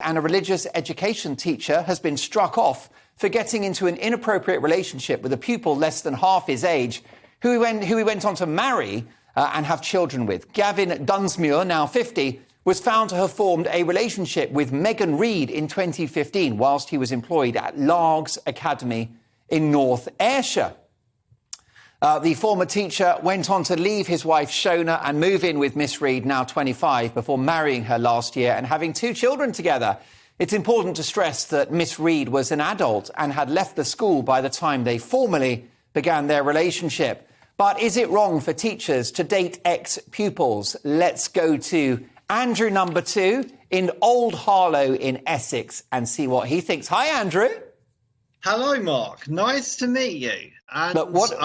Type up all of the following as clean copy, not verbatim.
And a religious education teacher has been struck off for getting into an inappropriate relationship with a pupil less than half his age, who he went on to marry and have children with. Gavin Dunsmuir, now 50, was found to have formed a relationship with Megan Reid in 2015 whilst he was employed at Largs Academy in North Ayrshire. The former teacher went on to leave his wife Shona and move in with Miss Reid, now 25, before marrying her last year and having 2 children together. It's important to stress that Miss Reid was an adult and had left the school by the time they formally began their relationship. But is it wrong for teachers to date ex-pupils? Let's go to Andrew, number 2, in Old Harlow in Essex and see what he thinks. Hi, Andrew. Hello, Mark. Nice to meet you. And look,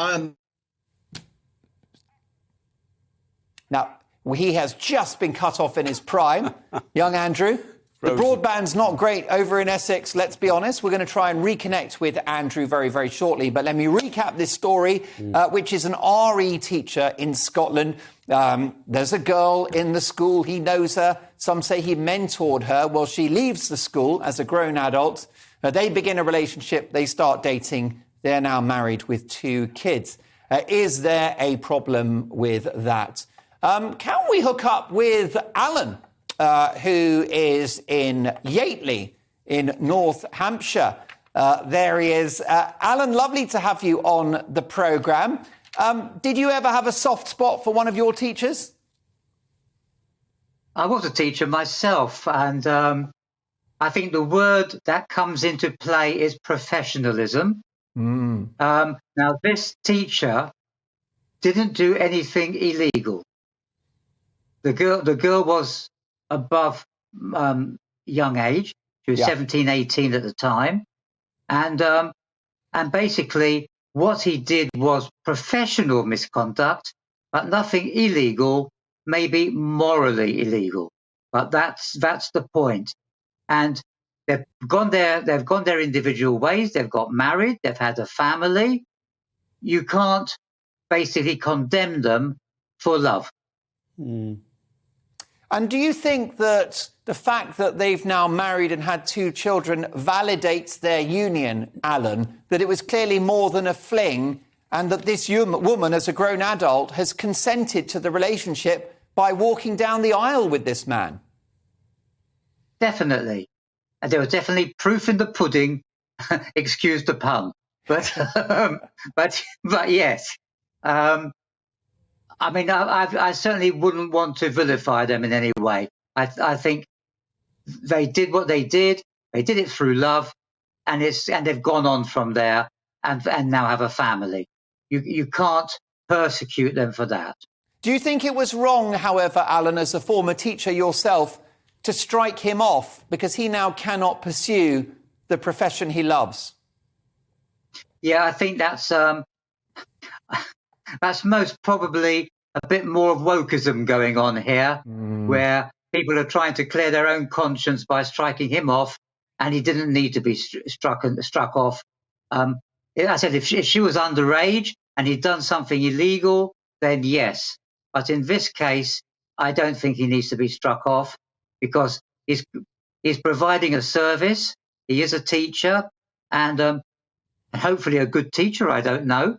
now, he has just been cut off in his prime, young Andrew. The broadband's not great over in Essex, let's be honest. We're going to try and reconnect with Andrew very, very shortly. But let me recap this story, which is an RE teacher in Scotland. There's a girl in the school. He knows her. Some say he mentored her. Well, she leaves the school as a grown adult. They begin a relationship. They start dating. They're now married with 2 kids. Is there a problem with that? Can we hook up with Alan, who is in Yateley in North Hampshire? There he is. Alan, lovely to have you on the programme. Did you ever have a soft spot for one of your teachers? I was a teacher myself, and I think the word that comes into play is professionalism. Now, this teacher didn't do anything illegal. The girl was above young age. She was 17, 18 at the time. And basically what he did was professional misconduct, but nothing illegal, maybe morally illegal. But that's the point. And they've gone their individual ways. They've got married. They've had a family. You can't basically condemn them for love. And do you think that the fact that they've now married and had 2 children validates their union, Alan, that it was clearly more than a fling and that this woman, as a grown adult, has consented to the relationship by walking down the aisle with this man? Definitely. And there was definitely proof in the pudding, excuse the pun. But yes. I mean, I certainly wouldn't want to vilify them in any way. I think they did what they did. They did it through love, and they've gone on from there and now have a family. You can't persecute them for that. Do you think it was wrong, however, Alan, as a former teacher yourself, to strike him off because he now cannot pursue the profession he loves? Yeah, I think that's most probably a bit more of wokeism going on here, where people are trying to clear their own conscience by striking him off, and he didn't need to be struck off. I said if she was underage and he'd done something illegal, then yes. But in this case, I don't think he needs to be struck off because he's providing a service. He is a teacher, and hopefully a good teacher. I don't know.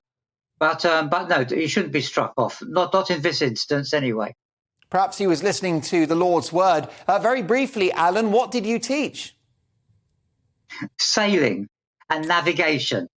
But no, he shouldn't be struck off. Not in this instance, anyway. Perhaps he was listening to the Lord's word. Very briefly, Alan, what did you teach? Sailing and navigation.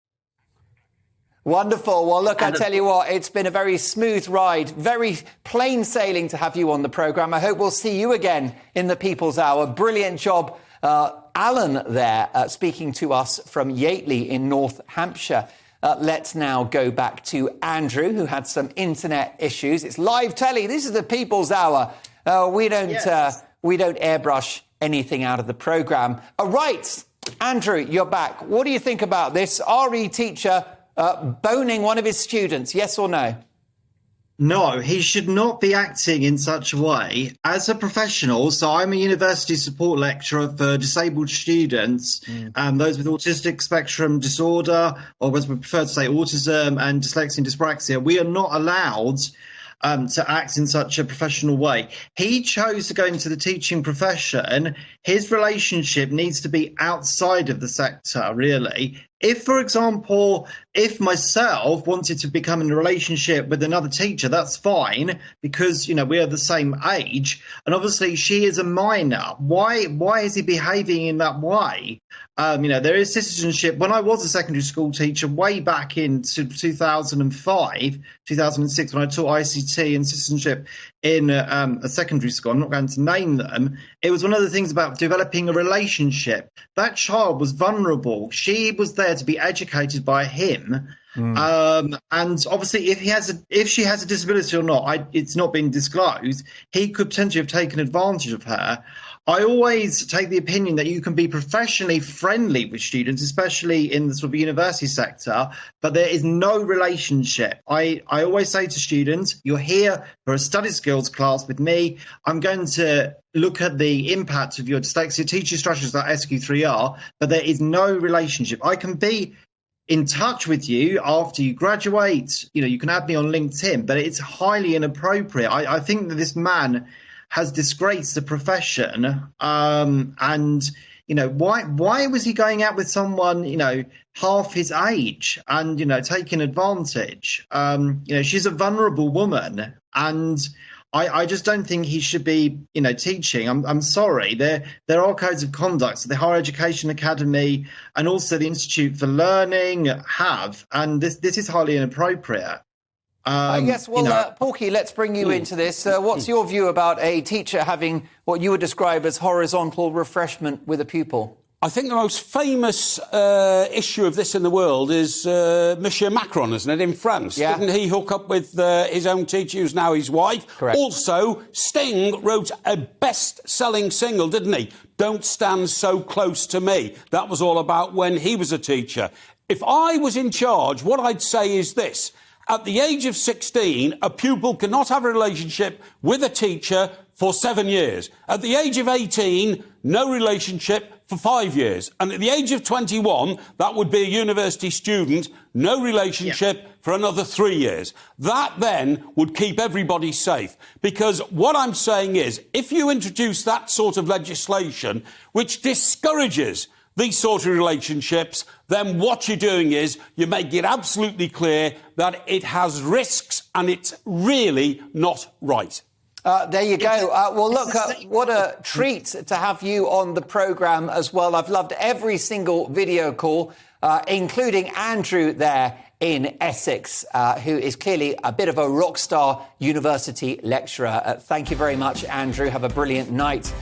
Wonderful. Well, look, I tell you what, it's been a very smooth ride, very plain sailing to have you on the programme. I hope we'll see you again in the People's Hour. Brilliant job, Alan, there, speaking to us from Yateley in North Hampshire. Let's now go back to Andrew, who had some internet issues. It's live telly. This is the People's Hour. We don't airbrush anything out of the programme. Right, Andrew, you're back. What do you think about this RE teacher boning one of his students? Yes or no? No, he should not be acting in such a way. As a professional, so I'm a university support lecturer for disabled students, those with autistic spectrum disorder, or as we prefer to say, autism and dyslexia and dyspraxia. We are not allowed to act in such a professional way. He chose to go into the teaching profession. His relationship needs to be outside of the sector, really. If, for example, if myself wanted to become in a relationship with another teacher, that's fine, because, we are the same age. And obviously she is a minor. Why is he behaving in that way? There is citizenship. When I was a secondary school teacher way back in 2005, 2006, when I taught ICT and citizenship in a secondary school, I'm not going to name them, it was one of the things about developing a relationship. That child was vulnerable. She was there to be educated by him. And obviously, if she has a disability or not, it's not been disclosed. He could potentially have taken advantage of her. I always take the opinion that you can be professionally friendly with students, especially in the sort of university sector, but there is no relationship. I always say to students, you're here for a study skills class with me. I'm going to look at the impact of your dyslexia teaching strategies like SQ3R, but there is no relationship. I can be in touch with you after you graduate. You can add me on LinkedIn, but it's highly inappropriate. I think that this man has disgraced the profession. Why was he going out with someone, half his age and, taking advantage? She's a vulnerable woman, and I just don't think he should be, teaching. I'm sorry. There are codes of conduct. So the Higher Education Academy and also the Institute for Learning have, and this is highly inappropriate. Porky, let's bring you into this. What's your view about a teacher having what you would describe as horizontal refreshment with a pupil? I think the most famous issue of this in the world is Monsieur Macron, isn't it, in France? Yeah. Didn't he hook up with his own teacher, who's now his wife? Correct. Also, Sting wrote a best-selling single, didn't he? Don't Stand So Close to Me. That was all about when he was a teacher. If I was in charge, what I'd say is this. At the age of 16, a pupil cannot have a relationship with a teacher for 7 years. At the age of 18, no relationship for 5 years. And at the age of 21, that would be a university student, no relationship for another 3 years. That then would keep everybody safe. Because what I'm saying is, if you introduce that sort of legislation, which discourages these sort of relationships, then what you're doing is you make it absolutely clear that it has risks and it's really not right. There you go. What a treat to have you on the programme as well. I've loved every single video call, including Andrew there in Essex, who is clearly a bit of a rock star university lecturer. Thank you very much, Andrew. Have a brilliant night.